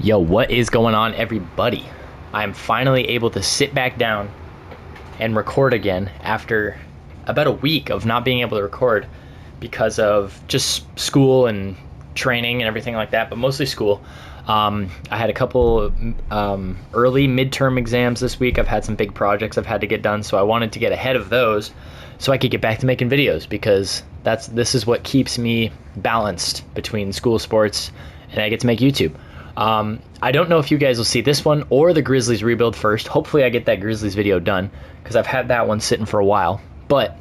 Yo, what is going on, everybody? I'm finally able to sit back down and record again after about a week of not being able to record because of just school and training and everything like that, but mostly school. I had a couple early midterm exams this week. I've had some big projects I've had to get done, so I wanted to get ahead of those so I could get back to making videos because this is what keeps me balanced between school, sports, and I get to make YouTube. I don't know if you guys will see this one or the Grizzlies rebuild first. Hopefully I get that Grizzlies video done because I've had that one sitting for a while. But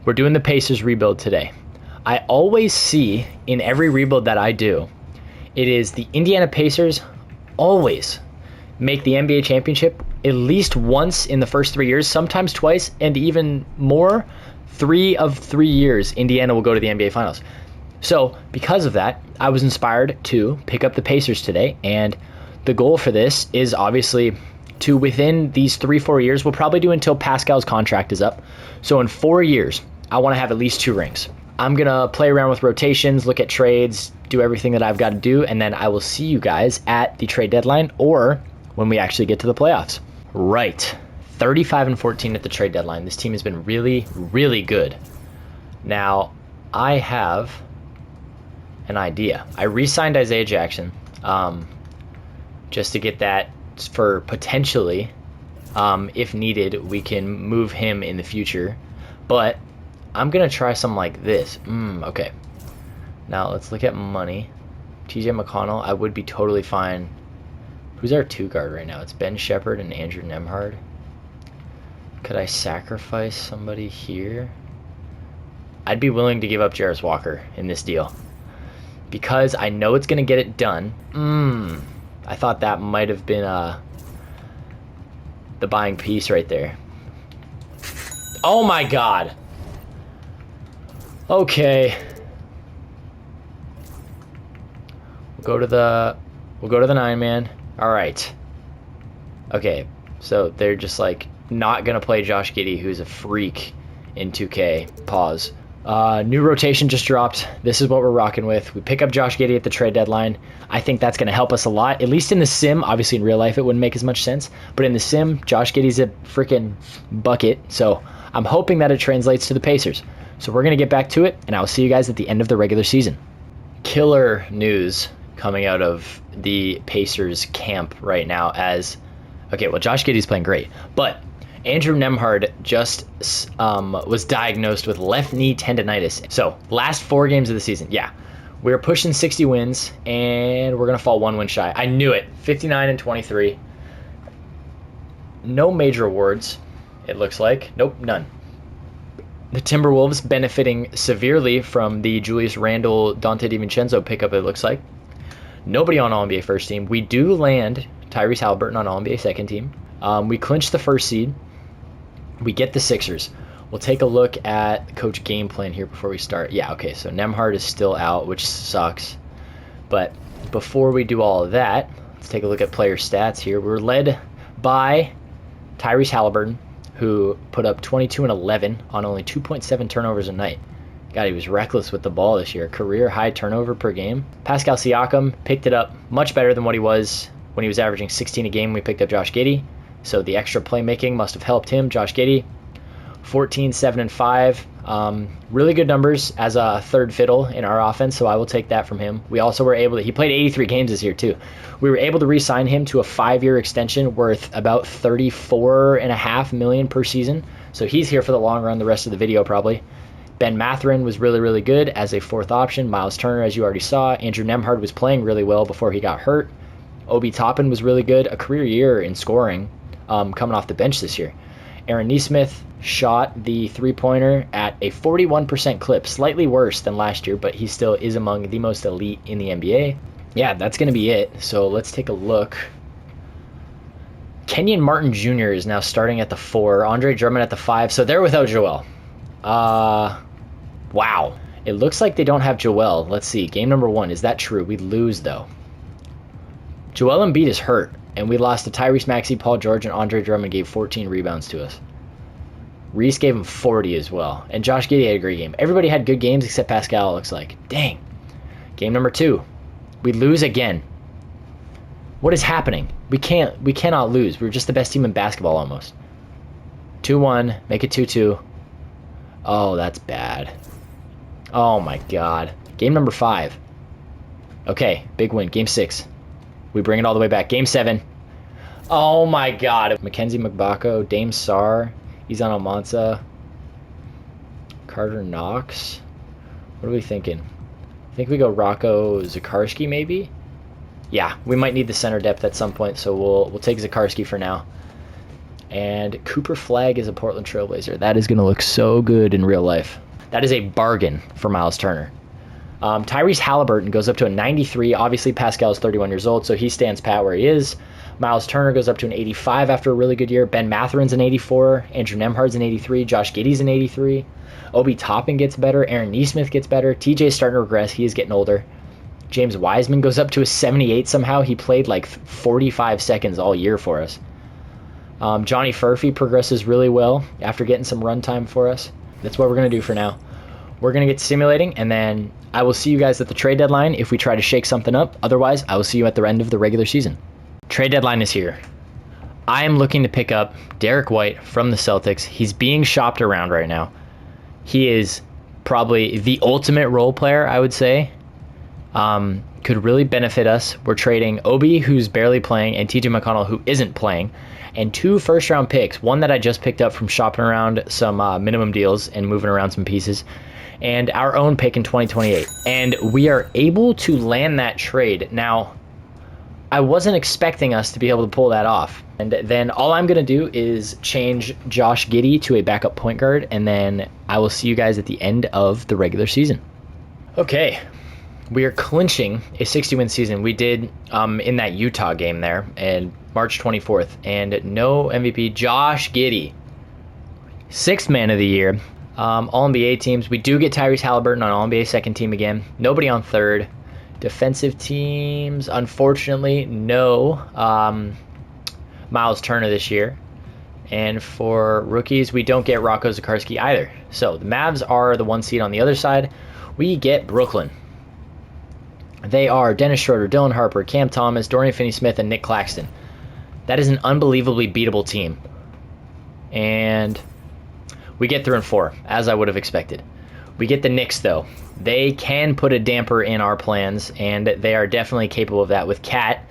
we're doing the Pacers rebuild today. I always see in every rebuild that I do, it is the Indiana Pacers always make the NBA championship at least once in the first 3 years, sometimes twice, and even more, 3 of 3 years, Indiana will go to the NBA Finals. So because of that, I was inspired to pick up the Pacers today, and the goal for this is obviously to, within these 3-4 years, we'll probably do until Pascal's contract is up. So in 4 years, I want to have at least 2 rings. I'm going to play around with rotations, look at trades, do everything that I've got to do, and then I will see you guys at the trade deadline or when we actually get to the playoffs. Right, 35-14 at the trade deadline. This team has been really, really good. Now, I have an idea. I re-signed Isaiah Jackson just to get that for potentially, if needed, we can move him in the future. But I'm going to try something like this. Okay. Now, let's look at money. TJ McConnell, I would be totally fine. Who's our 2 guard right now? It's Ben Shepherd and Andrew Nembhard. Could I sacrifice somebody here? I'd be willing to give up Jarris Walker in this deal because I know it's going to get it done. I thought that might have been the buying piece right there. Oh my God. Okay. We'll go to the 9-man. All right. Okay. So they're just like not going to play Josh Giddey, who's a freak in 2K. Pause. New rotation just dropped. This is what we're rocking with. We pick up Josh Giddey at the trade deadline. I think that's going to help us a lot, at least in the sim. Obviously, in real life, it wouldn't make as much sense. But in the sim, Josh Giddey's a freaking bucket. So I'm hoping that it translates to the Pacers. So we're going to get back to it, and I'll see you guys at the end of the regular season. Killer news coming out of the Pacers camp right now as, okay, well, Josh Giddey's playing great, but Andrew Nembhard just was diagnosed with left knee tendonitis. So last 4 games of the season, yeah, we're pushing 60 wins, and we're going to fall 1 win shy. I knew it. 59-23. No major awards, it looks like. Nope, none. The Timberwolves benefiting severely from the Julius Randle, Dante DiVincenzo pickup, it looks like. Nobody on All-NBA first team. We do land Tyrese Haliburton on All-NBA second team. We clinch the first seed. We get the Sixers. We'll take a look at coach game plan here before we start. Yeah, okay, so Nembhard is still out, which sucks. But before we do all of that, let's take a look at player stats here. We're led by Tyrese Haliburton, who put up 22 and 11 on only 2.7 turnovers a night. God, he was reckless with the ball this year. Career high turnover per game. Pascal Siakam picked it up much better than what he was when he was averaging 16 a game. We picked up Josh Giddey, so the extra playmaking must have helped him. Josh Giddey, 14, 7, and 5. Really good numbers as a third fiddle in our offense, so I will take that from him. We also were able to, he played 83 games this year too. We were able to re-sign him to a 5-year extension worth about $34.5 million per season. So he's here for the long run, the rest of the video probably. Ben Mathurin was really, really good as a 4th option. Myles Turner, as you already saw. Andrew Nembhard was playing really well before he got hurt. Obi Toppin was really good. A career year in scoring coming off the bench this year. Aaron Nesmith shot the 3-pointer at a 41% clip, slightly worse than last year, but he still is among the most elite in the NBA. Yeah, that's going to be it. So let's take a look. Kenyon Martin Jr. is now starting at the 4. Andre Drummond at the 5. So they're without Joel. Wow. It looks like they don't have Joel. Let's see. Game number 1. Is that true? We lose, though. Joel Embiid is hurt, and we lost to Tyrese Maxey, Paul George, and Andre Drummond gave 14 rebounds to us. Reese gave him 40 as well. And Josh Giddey had a great game. Everybody had good games except Pascal, it looks like. Dang. Game number 2. We lose again. What is happening? We cannot lose. We're just the best team in basketball almost. 2-1, make it 2-2. Oh, that's bad. Oh my god. Game number 5. Okay, big win. Game 6. We bring it all the way back. Game 7. Oh my god. Mackenzie Mgbako, Dame Sarr, Izan Almanza, Carter Knox. What are we thinking? I think we go Rocco Zakarski maybe? Yeah, we might need the center depth at some point, so we'll take Zakarski for now. And Cooper Flagg is a Portland Trailblazer. That is going to look so good in real life. That is a bargain for Myles Turner. Tyrese Haliburton goes up to a 93. Obviously, Pascal is 31 years old, so he stands pat where he is. Myles Turner goes up to an 85 after a really good year. Ben Matherin's an 84. Andrew Nemhard's an 83. Josh Giddey's an 83. Obi Toppin gets better. Aaron Nesmith gets better. TJ's starting to regress. He is getting older. James Wiseman goes up to a 78 somehow. He played like 45 seconds all year for us. Johnny Furphy progresses really well after getting some run time for us. That's what we're going to do for now. We're going to get simulating, and then I will see you guys at the trade deadline if we try to shake something up. Otherwise, I will see you at the end of the regular season. Trade deadline is here. I am looking to pick up Derek White from the Celtics. He's being shopped around right now. He is probably the ultimate role player, I would say. Could really benefit us. We're trading Obi, who's barely playing, and TJ McConnell, who isn't playing, and 2 first-round picks. One that I just picked up from shopping around some minimum deals and moving around some pieces, and our own pick in 2028. And we are able to land that trade. Now, I wasn't expecting us to be able to pull that off. And then all I'm going to do is change Josh Giddey to a backup point guard, and then I will see you guys at the end of the regular season. Okay. We are clinching a 60-win season. We did in that Utah game there, and March 24th, and no MVP. Josh Giddey, 6th man of the year. All-NBA teams. We do get Tyrese Haliburton on All-NBA second team again. Nobody on third. Defensive teams, unfortunately, no Myles Turner this year. And for rookies, we don't get Rocco Zakarski either. So the Mavs are the 1 seed on the other side. We get Brooklyn. They are Dennis Schroeder, Dylan Harper, Cam Thomas, Dorian Finney-Smith, and Nick Claxton. That is an unbelievably beatable team. And we get 3-4, as I would have expected. We get the Knicks, though. They can put a damper in our plans, and they are definitely capable of that with Cat,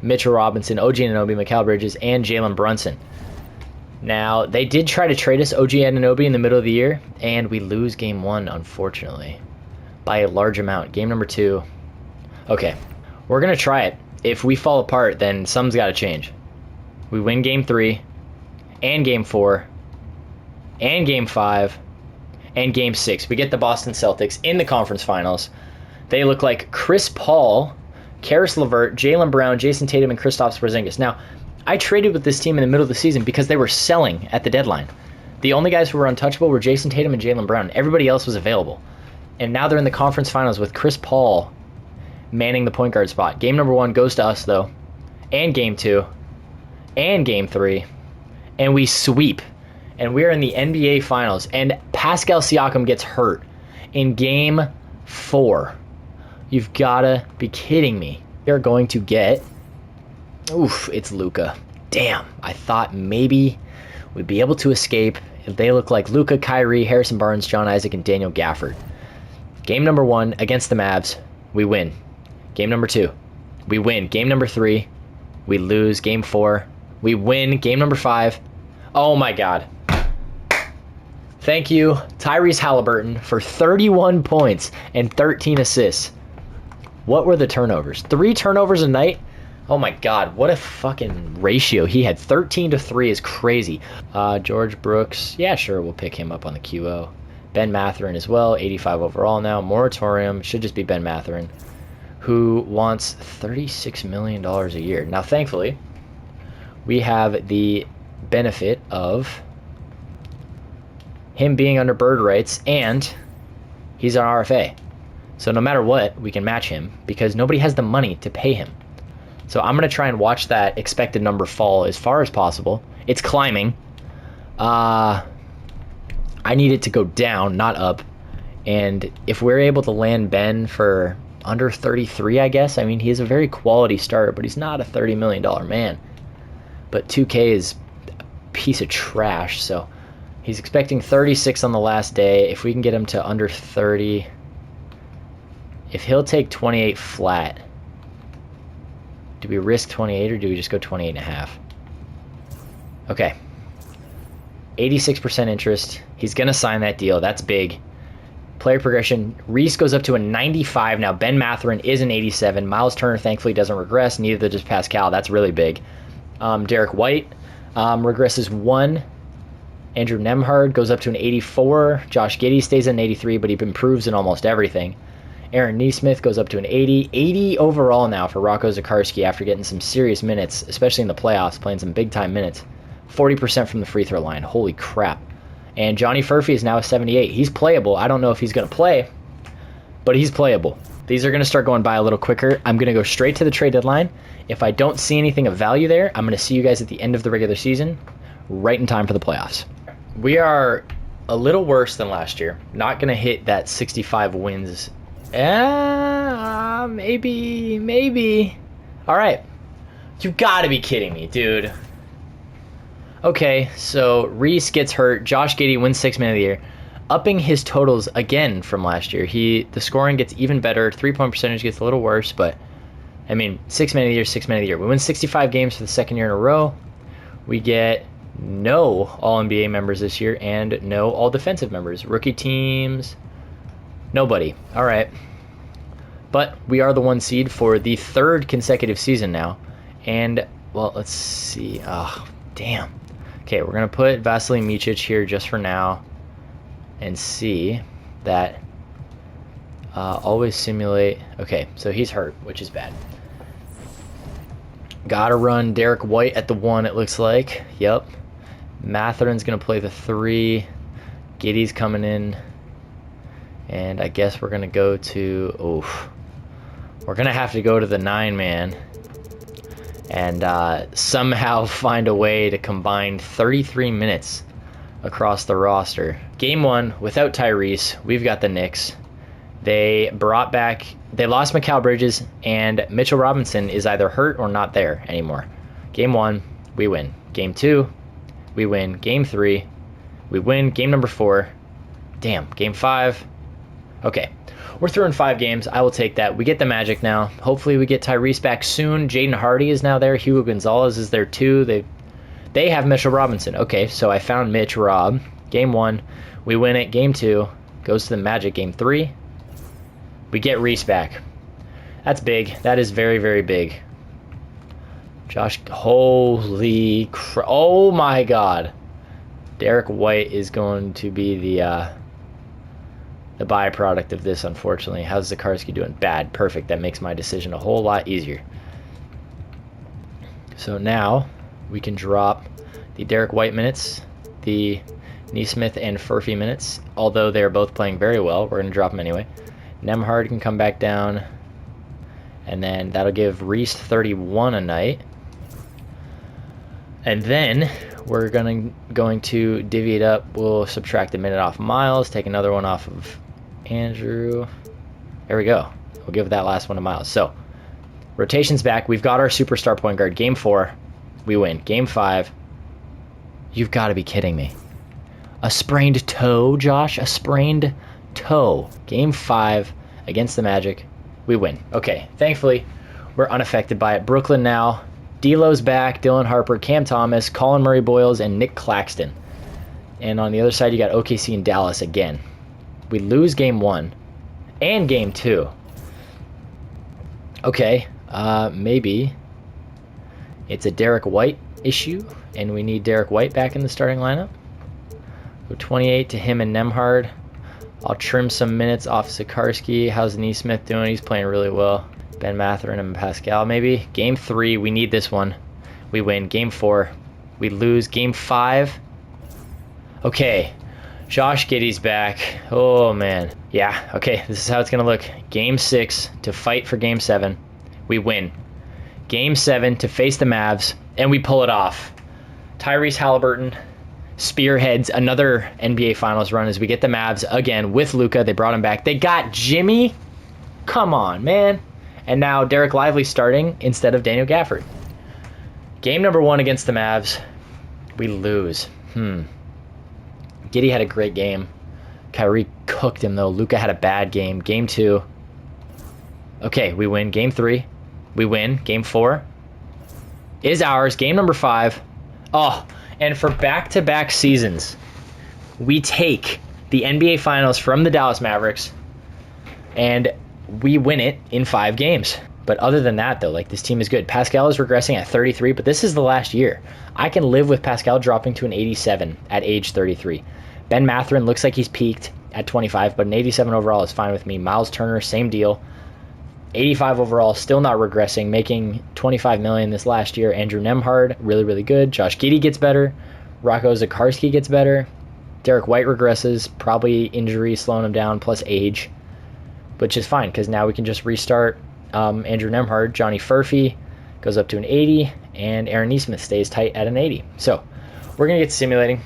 Mitchell Robinson, OG Anunoby, Mikal Bridges, and Jalen Brunson. Now, they did try to trade us OG Anunoby in the middle of the year, and we lose game 1, unfortunately, by a large amount. Game number 2. Okay, we're going to try it. If we fall apart, then something's got to change. We win game 3, and game 4, and game 5, and game 6. We get the Boston Celtics in the conference finals. They look like Chris Paul, Karis LeVert, Jaylen Brown, Jason Tatum, and Kristaps Porzingis. Now, I traded with this team in the middle of the season because they were selling at the deadline. The only guys who were untouchable were Jason Tatum and Jaylen Brown. Everybody else was available. And now they're in the conference finals with Chris Paul manning the point guard spot. Game number 1 goes to us, though. And game 2. And game 3. And we sweep. And we're in the NBA Finals. And Pascal Siakam gets hurt in game 4. You've got to be kidding me. They're going to get... Oof, it's Luka. Damn, I thought maybe we'd be able to escape if they look like Luka, Kyrie, Harrison Barnes, John Isaac, and Daniel Gafford. Game number 1 against the Mavs, we win. Game number 2, we win. Game number 3, we lose. Game 4, we win. Game number 5, oh my god. Thank you, Tyrese Haliburton, for 31 points and 13 assists. What were the turnovers? 3 turnovers a night? Oh my god, what a fucking ratio. He had 13-3 is crazy. George Brooks, yeah, sure, we'll pick him up on the QO. Ben Matherin as well, 85 overall now. Moratorium, should just be Ben Matherin, who wants $36 million a year. Now, thankfully, we have the benefit of him being under bird rights, and he's an RFA. So no matter what, we can match him because nobody has the money to pay him. So I'm going to try and watch that expected number fall as far as possible. It's climbing. I need it to go down, not up. And if we're able to land Ben for under 33, I guess. I mean, he's a very quality starter, but he's not a $30 million man. But 2K is a piece of trash, so he's expecting 36 on the last day. If we can get him to under 30, if he'll take 28 flat, do we risk 28 or do we just go 28.5? Okay. 86% interest. He's going to sign that deal. That's big. Player progression. Reese goes up to a 95 now. Ben Mathurin is an 87. Myles Turner thankfully doesn't regress. Neither does Pascal. That's really big. Derek White regresses 1. Andrew Nemhard goes up to an 84. Josh Giddey stays at an 83, but he improves in almost everything. Aaron Nesmith goes up to an 80. 80 overall now for Rocco Zakarski after getting some serious minutes, especially in the playoffs, playing some big-time minutes. 40% from the free throw line. Holy crap. And Johnny Furphy is now a 78. He's playable. I don't know if he's going to play, but he's playable. These are going to start going by a little quicker. I'm going to go straight to the trade deadline. If I don't see anything of value there, I'm going to see you guys at the end of the regular season, right in time for the playoffs. We are a little worse than last year. Not going to hit that 65 wins. Maybe. All right. You got to be kidding me, dude. Okay, so Reese gets hurt. Josh Giddey wins 6th Man of the Year, upping his totals again from last year. The scoring gets even better. 3-point percentage gets a little worse, but I mean, 6th Man of the Year, 6th Man of the Year. We win 65 games for the second year in a row. We get no All-NBA members this year and no All-Defensive members. Rookie teams, nobody. All right. But we are the 1 seed for the 3rd consecutive season now. And, well, let's see. Oh, damn. Okay, we're going to put Vasilij Micic here just for now and see that always simulate. Okay, so he's hurt, which is bad. Gotta run Derek White at the 1, it looks like. Yep. Mathurin's going to play the 3. Giddey's coming in. And I guess we're going to go to... we're going to have to go to the 9-man. And somehow find a way to combine 33 minutes across the roster. Game 1, without Tyrese, we've got the Knicks. They lost Mikal Bridges, and Mitchell Robinson is either hurt or not there anymore. Game 1, we win. Game 2, we win. Game 3, we win. Game number 4, damn. Game 5, okay. We're through in 5 games. I will take that. We get the Magic now. Hopefully we get Tyrese back soon. Jaden Hardy is now there. Hugo Gonzalez is there too. They have Mitchell Robinson. Okay, so I found Mitch Rob. Game 1. We win it. Game 2. Goes to the Magic. Game 3. We get Reese back. That's big. That is very, very big. Holy crap. Oh my god. Derek White is going to be the byproduct of this, unfortunately. How's Zakarski doing? Bad. Perfect. That makes my decision a whole lot easier. So now we can drop the Derek White minutes, the Nesmith and Furphy minutes, although they're both playing very well. We're going to drop them anyway. Nemhard can come back down, and then that'll give Reese 31 a night. And then we're going to divvy it up. We'll subtract a minute off Myles, take another one off of Andrew. There we go. We'll give that last one to Myles. So, rotation's back. We've got our superstar point guard. Game 4, we win. Game 5, you've got to be kidding me. A sprained toe, Josh? A sprained toe. Game 5 against the Magic, we win. Okay, thankfully, we're unaffected by it. Brooklyn now. D'Lo's back, Dylan Harper, Cam Thomas, Colin Murray-Boyles, and Nick Claxton. And on the other side, you got OKC and Dallas again. We lose Game 1 and Game 2. Okay, maybe it's a Derek White issue, and we need Derek White back in the starting lineup. Go 28 to him and Nemhard. I'll trim some minutes off Zakarski. How's Nesmith doing? He's playing really well. Ben Mathurin and Pascal, maybe. Game 3, we need this one. We win. Game 4, we lose. Game 5, okay. Josh Giddey's back. Oh, man. Yeah, okay, this is how it's going to look. Game 6 to fight for Game 7. We win. Game 7 to face the Mavs, and we pull it off. Tyrese Haliburton spearheads another NBA Finals run as we get the Mavs again with Luka. They brought him back. They got Jimmy Come on, man. And now Derek Lively starting instead of Daniel Gafford. Game number 1 against the Mavs. We lose. Giddey had a great game. Kyrie cooked him, though. Luka had a bad game. Game 2. Okay, we win. Game 3. We win. Game 4 is ours. Game number 5. Oh, and for back-to-back seasons, we take the NBA Finals from the Dallas Mavericks, and we win it in 5 games. But other than that, though, like, this team is good. Pascal is regressing at 33, but this is the last year. I can live with Pascal dropping to an 87 at age 33. Ben Mathurin looks like he's peaked at 25, but an 87 overall is fine with me. Myles Turner, same deal. 85 overall, still not regressing, making $25 million this last year. Andrew Nembhard, really, really good. Josh Giddey gets better. Rocco Zikarsky gets better. Derek White regresses, probably injury slowing him down, plus age, which is fine because now we can just restart Andrew Nembhard. Johnny Furphy goes up to an 80, and Aaron Nesmith stays tight at an 80. So we're going to get simulating.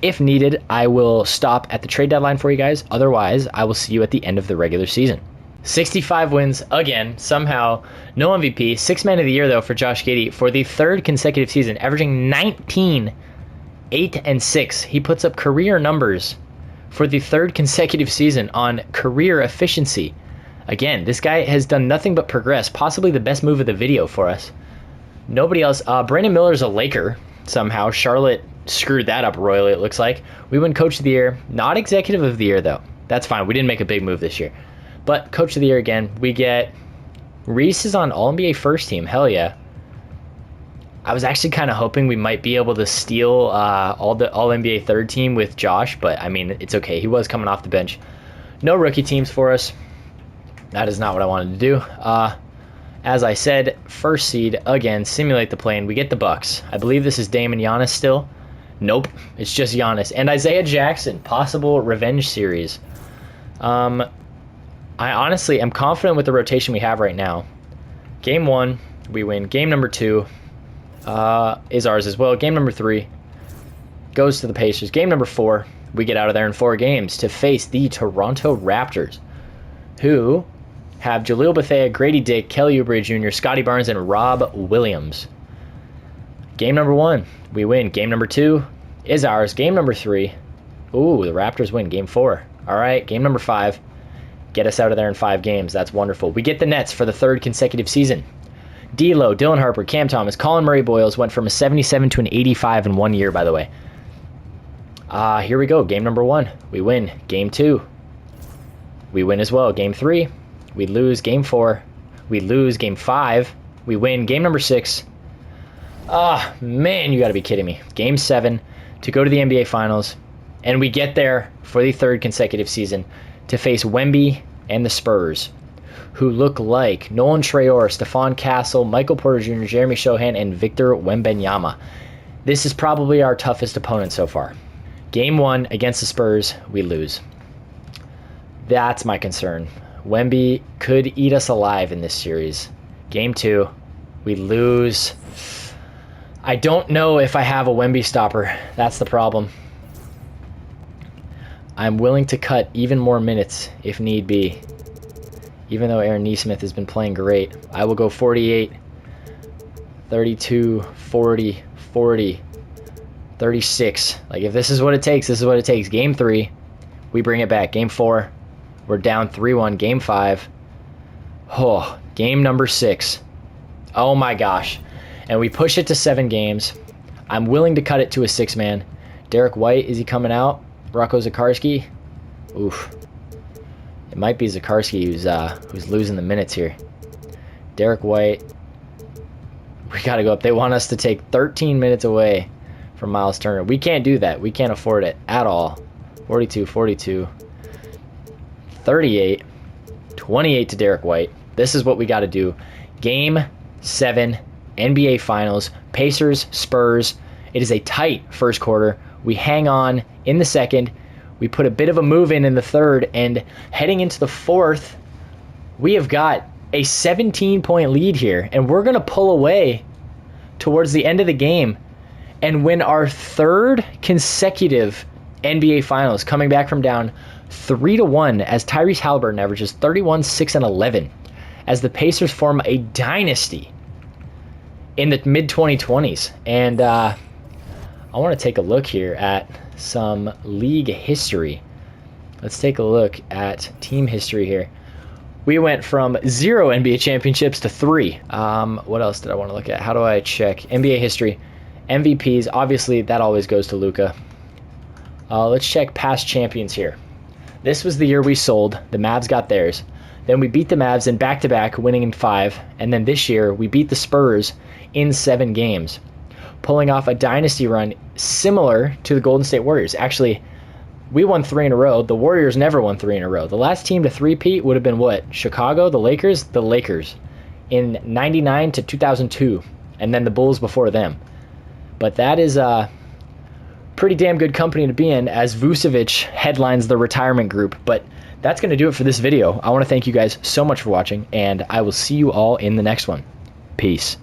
If needed, I will stop at the trade deadline for you guys. Otherwise, I will see you at the end of the regular season. 65 wins again, somehow. No MVP. 6th man of the year, though, for Josh Giddey for the 3rd consecutive season, averaging 19, 8, and 6. He puts up career numbers for the 3rd consecutive season on career efficiency. Again, this guy has done nothing but progress. Possibly the best move of the video for us. Nobody else. Brandon Miller's a Laker, somehow. Charlotte screwed that up royally, it looks like. We win Coach of the Year. Not Executive of the Year, though. That's fine. We didn't make a big move this year. But Coach of the Year again. We get Reese is on All-NBA first team. Hell yeah. I was actually kind of hoping we might be able to steal All-NBA third team with Josh, but I mean, it's okay. He was coming off the bench. No rookie teams for us. That is not what I wanted to do. As I said, first seed, again, simulate the play-in. We get the Bucks. I believe this is Dame and Giannis still. Nope, it's just Giannis. And Isaiah Jackson, possible revenge series. I honestly am confident with the rotation we have right now. Game 1, we win. Game number 2 is ours as well. Game number 3 goes to the Pacers. Game number 4, we get out of there in 4 games to face the Toronto Raptors, who have Jaleel Bethea, Grady Dick, Kelly Oubre Jr., Scotty Barnes, and Rob Williams. Game number 1, we win. Game number 2 is ours. Game number 3, ooh, the Raptors win. Game 4. All right, game number 5. Get us out of there in 5 games. That's wonderful. We get the Nets for the 3rd consecutive season. D'Lo, Dylan Harper, Cam Thomas, Colin Murray Boyles went from a 77 to an 85 in 1 year, by the way. Here we go. Game number 1. We win. Game 2. We win as well. Game 3. We lose. Game 4. We lose. Game 5. We win. Game number 6. Man, you got to be kidding me. Game 7 to go to the NBA Finals. And we get there for the 3rd consecutive season to face Wemby and the Spurs, who look like Nolan Traore, Stephon Castle, Michael Porter Jr., Jeremy Shohan, and Victor Wembanyama. This is probably our toughest opponent so far. Game 1 against the Spurs, we lose. That's my concern. Wemby could eat us alive in this series. Game 2, we lose. I don't know if I have a Wemby stopper. That's the problem. I'm willing to cut even more minutes if need be. Even though Aaron Nesmith has been playing great. I will go 48, 32, 40, 40, 36. Like, if this is what it takes, this is what it takes. Game 3, we bring it back. Game 4, we're down 3-1. Game 5. Oh, game number 6. Oh my gosh. And we push it to 7 games. I'm willing to cut it to a 6-man. Derek White, is he coming out? Rocco Zikarsky? Oof. It might be Zikarsky who's losing the minutes here. Derek White. We got to go up. They want us to take 13 minutes away from Myles Turner. We can't do that. We can't afford it at all. 42, 42, 38, 28 to Derek White. This is what we got to do. Game 7, NBA Finals, Pacers, Spurs. It is a tight first quarter. We hang on in the second. We put a bit of a move in the third, and heading into the fourth, we have got a 17-point lead here, and we're going to pull away towards the end of the game and win our 3rd consecutive NBA Finals, coming back from down 3-1 as Tyrese Haliburton averages 31, 6, and 11 as the Pacers form a dynasty in the mid-2020s. And I want to take a look here at some league history. Let's take a look at team history here. We went from 0 NBA championships to 3. What else did I want to look at? How do I check? NBA history. MVPs, obviously, that always goes to Luka. Let's check past champions here. This was the year we sold. The Mavs got theirs. Then we beat the Mavs in back-to-back, winning in 5. And then this year, we beat the Spurs in 7 games, pulling off a dynasty run similar to the Golden State Warriors. Actually, we won 3 in a row. The Warriors never won 3 in a row. The last team to three-peat would have been what? Chicago? The Lakers? The Lakers in 99 to 2002. And then the Bulls before them. But that is pretty damn good company to be in as Vucevic headlines the retirement group. But that's going to do it for this video. I want to thank you guys so much for watching, and I will see you all in the next one. Peace.